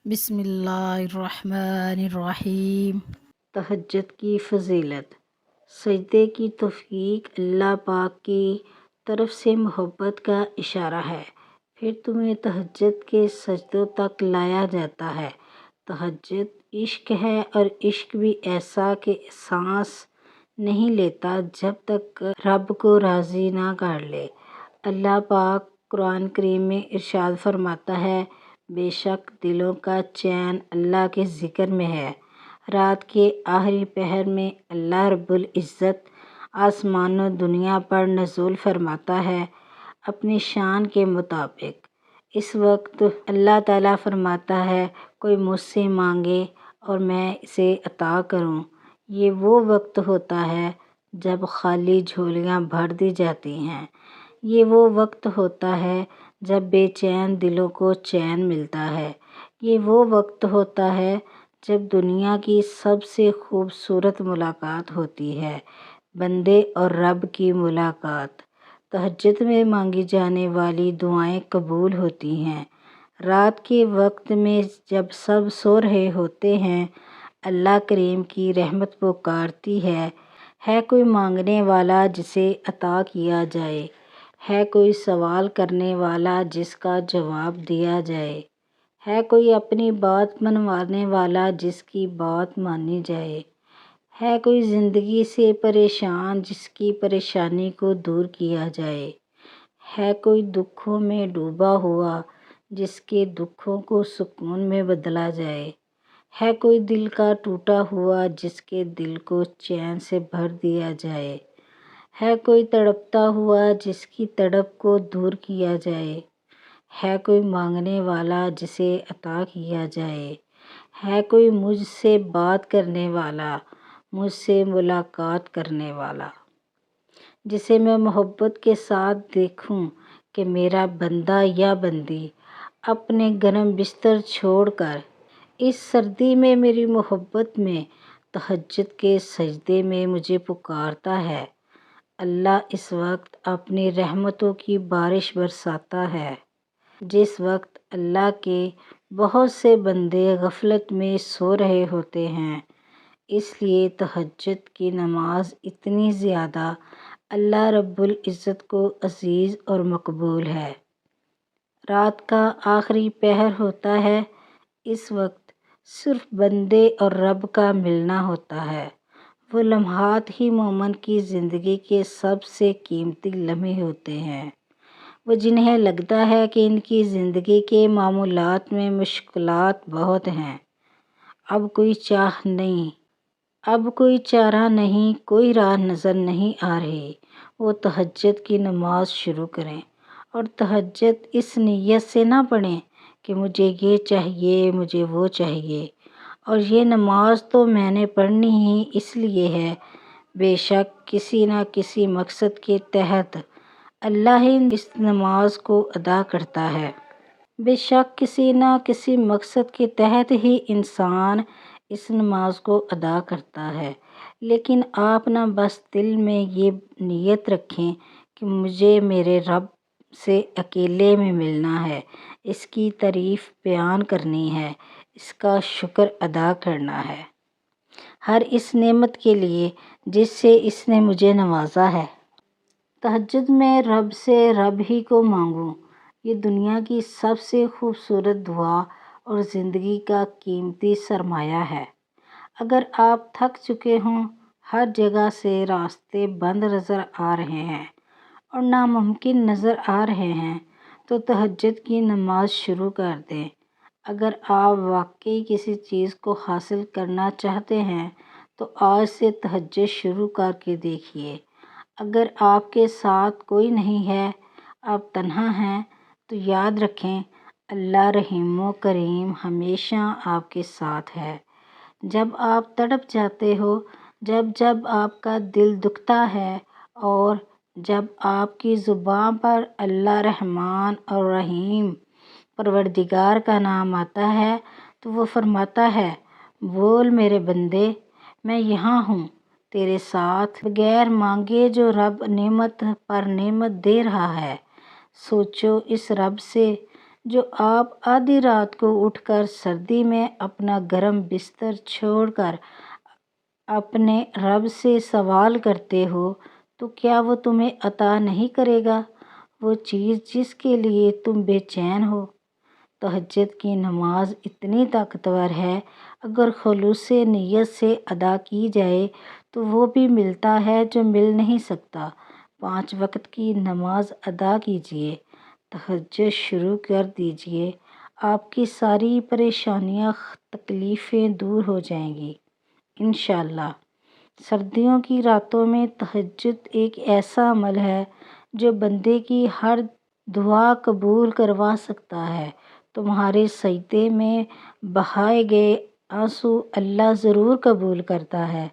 بسم اللہ الرحمن الرحیم۔ تہجد کی فضیلت۔ سجدے کی توفیق اللہ پاک کی طرف سے محبت کا اشارہ ہے، پھر تمہیں تہجد کے سجدوں تک لایا جاتا ہے۔ تہجد عشق ہے، اور عشق بھی ایسا کہ سانس نہیں لیتا جب تک رب کو راضی نہ کر لے۔ اللہ پاک قرآن کریم میں ارشاد فرماتا ہے، بے شک دلوں کا چین اللہ کے ذکر میں ہے۔ رات کے آخری پہر میں اللہ رب العزت آسمان و دنیا پر نزول فرماتا ہے اپنی شان کے مطابق۔ اس وقت اللہ تعالیٰ فرماتا ہے، کوئی مجھ سے مانگے اور میں اسے عطا کروں۔ یہ وہ وقت ہوتا ہے جب خالی جھولیاں بھر دی جاتی ہیں۔ یہ وہ وقت ہوتا ہے جب بے چین دلوں کو چین ملتا ہے۔ یہ وہ وقت ہوتا ہے جب دنیا کی سب سے خوبصورت ملاقات ہوتی ہے، بندے اور رب کی ملاقات۔ تہجد میں مانگی جانے والی دعائیں قبول ہوتی ہیں۔ رات کے وقت میں جب سب سو رہے ہوتے ہیں، اللہ کریم کی رحمت پکارتی ہے کوئی مانگنے والا جسے عطا کیا جائے، ہے کوئی سوال کرنے والا جس کا جواب دیا جائے، ہے کوئی اپنی بات منوانے والا جس کی بات مانی جائے، ہے کوئی زندگی سے پریشان جس کی پریشانی کو دور کیا جائے، ہے کوئی دکھوں میں ڈوبا ہوا جس کے دکھوں کو سکون میں بدلا جائے، ہے کوئی دل کا ٹوٹا ہوا جس کے دل کو چین سے بھر دیا جائے، ہے کوئی تڑپتا ہوا جس کی تڑپ کو دور کیا جائے، ہے کوئی مانگنے والا جسے عطا کیا جائے، ہے کوئی مجھ سے بات کرنے والا، مجھ سے ملاقات کرنے والا، جسے میں محبت کے ساتھ دیکھوں کہ میرا بندہ یا بندی اپنے گرم بستر چھوڑ کر اس سردی میں میری محبت میں تہجد کے سجدے میں مجھے پکارتا ہے۔ اللہ اس وقت اپنی رحمتوں کی بارش برساتا ہے، جس وقت اللہ کے بہت سے بندے غفلت میں سو رہے ہوتے ہیں۔ اس لیے تہجد کی نماز اتنی زیادہ اللہ رب العزت کو عزیز اور مقبول ہے۔ رات کا آخری پہر ہوتا ہے، اس وقت صرف بندے اور رب کا ملنا ہوتا ہے۔ وہ لمحات ہی مومن کی زندگی کے سب سے قیمتی لمحے ہوتے ہیں، وہ جنہیں لگتا ہے کہ ان کی زندگی کے معمولات میں مشکلات بہت ہیں، اب کوئی چارہ نہیں، کوئی راہ نظر نہیں آ رہی۔ وہ تہجد کی نماز شروع کریں، اور تہجد اس نیت سے نہ پڑھیں کہ مجھے یہ چاہیے، مجھے وہ چاہیے، اور یہ نماز تو میں نے پڑھنی ہی اس لیے ہے۔ بے شک کسی نہ کسی مقصد کے تحت اللہ ہی اس نماز کو ادا کرتا ہے۔ بے شک کسی نہ کسی مقصد کے تحت ہی انسان اس نماز کو ادا کرتا ہے، لیکن آپ نہ بس دل میں یہ نیت رکھیں کہ مجھے میرے رب سے اکیلے میں ملنا ہے، اس کی تعریف بیان کرنی ہے، اس کا شکر ادا کرنا ہے، ہر اس نعمت کے لیے جس سے اس نے مجھے نوازا ہے۔ تہجد میں رب سے رب ہی کو مانگوں، یہ دنیا کی سب سے خوبصورت دعا اور زندگی کا قیمتی سرمایہ ہے۔ اگر آپ تھک چکے ہوں، ہر جگہ سے راستے بند نظر آ رہے ہیں اور ناممکن نظر آ رہے ہیں، تو تہجد کی نماز شروع کر دیں۔ اگر آپ واقعی کسی چیز کو حاصل کرنا چاہتے ہیں تو آج سے تہجد شروع کر کے دیکھیے۔ اگر آپ کے ساتھ کوئی نہیں ہے، آپ تنہا ہیں، تو یاد رکھیں اللہ رحیم و کریم ہمیشہ آپ کے ساتھ ہے۔ جب آپ تڑپ جاتے ہو، جب آپ کا دل دکھتا ہے، اور جب آپ کی زبان پر اللہ رحمان اور رحیم پروردگار کا نام آتا ہے، تو وہ فرماتا ہے، بول میرے بندے، میں یہاں ہوں تیرے ساتھ۔ بغیر مانگے جو رب نعمت پر نعمت دے رہا ہے، سوچو اس رب سے جو آپ آدھی رات کو اٹھ کر سردی میں اپنا گرم بستر چھوڑ کر اپنے رب سے سوال کرتے ہو تو کیا وہ تمہیں عطا نہیں کرے گا وہ چیز جس کے لیے تم بے چین ہو؟ تہجد کی نماز اتنی طاقتور ہے، اگر خلوص نیت سے ادا کی جائے تو وہ بھی ملتا ہے جو مل نہیں سکتا۔ 5 وقت کی نماز ادا کیجیے، تہجد شروع کر دیجیے، آپ کی ساری پریشانیاں تکلیفیں دور ہو جائیں گی انشاءاللہ۔ سردیوں کی راتوں میں تہجد ایک ایسا عمل ہے جو بندے کی ہر دعا قبول کروا سکتا ہے۔ تمہارے سجدے میں بہائے گئے آنسو اللہ ضرور قبول کرتا ہے۔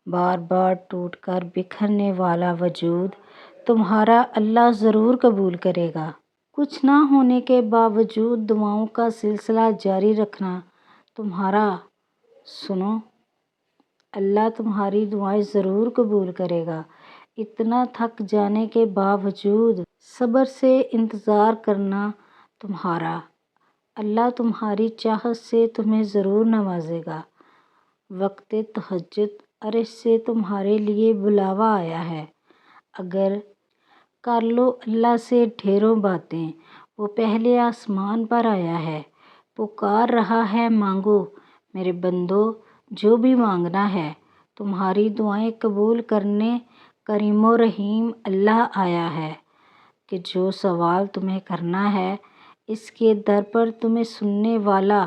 بار بار ٹوٹ کر بکھرنے والا وجود تمہارا اللہ ضرور قبول کرے گا۔ کچھ نہ ہونے کے باوجود دعاؤں کا سلسلہ جاری رکھنا تمہارا سنو، اللہ تمہاری دعائیں ضرور قبول کرے گا۔ اتنا تھک جانے کے باوجود صبر سے انتظار کرنا تمہارا، اللہ تمہاری چاہت سے تمہیں ضرور نوازے گا۔ وقت تہجد عرش سے تمہارے لیے بلاوا آیا ہے، اگر کر لو اللہ سے ڈھیروں باتیں، وہ پہلے آسمان پر آیا ہے، پکار رہا ہے مانگو میرے بندو جو بھی مانگنا ہے۔ تمہاری دعائیں قبول کرنے کریم و رحیم اللہ آیا ہے کہ جو سوال تمہیں کرنا ہے اس کے در پر تمہیں سننے والا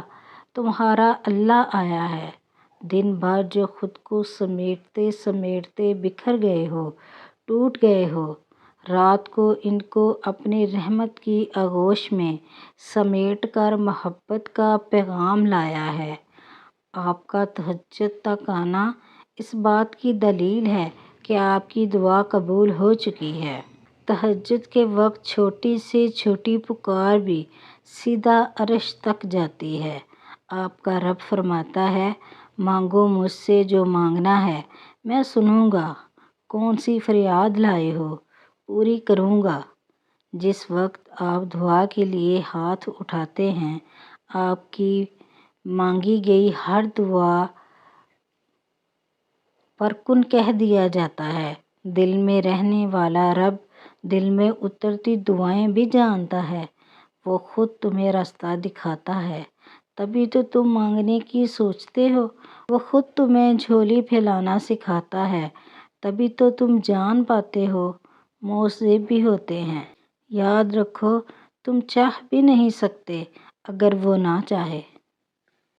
تمہارا اللہ آیا ہے۔ دن بھر جو خود کو سمیٹتے سمیٹتے بکھر گئے ہو، ٹوٹ گئے ہو، رات کو ان کو اپنی رحمت کی آغوش میں سمیٹ کر محبت کا پیغام لایا ہے۔ آپ کا تہجد تک آنا اس بات کی دلیل ہے کہ آپ کی دعا قبول ہو چکی ہے۔ تہجد کے وقت چھوٹی سے چھوٹی پکار بھی سیدھا عرش تک جاتی ہے۔ آپ کا رب فرماتا ہے مانگو مجھ سے جو مانگنا ہے میں سنوں گا، کون سی فریاد لائے ہو پوری کروں گا۔ جس وقت آپ دعا کے لیے ہاتھ اٹھاتے ہیں آپ کی مانگی گئی ہر دعا پر کن کہہ دیا جاتا ہے۔ دل میں رہنے والا رب دل میں اترتی دعائیں بھی جانتا ہے، وہ خود تمہیں راستہ دکھاتا ہے، تبھی تو تم مانگنے کی سوچتے ہو۔ وہ خود تمہیں جھولی پھیلانا سکھاتا ہے، تبھی تو تم جان پاتے ہو۔ معجزے بھی ہوتے ہیں، یاد رکھو تم چاہ بھی نہیں سکتے اگر وہ نہ چاہے۔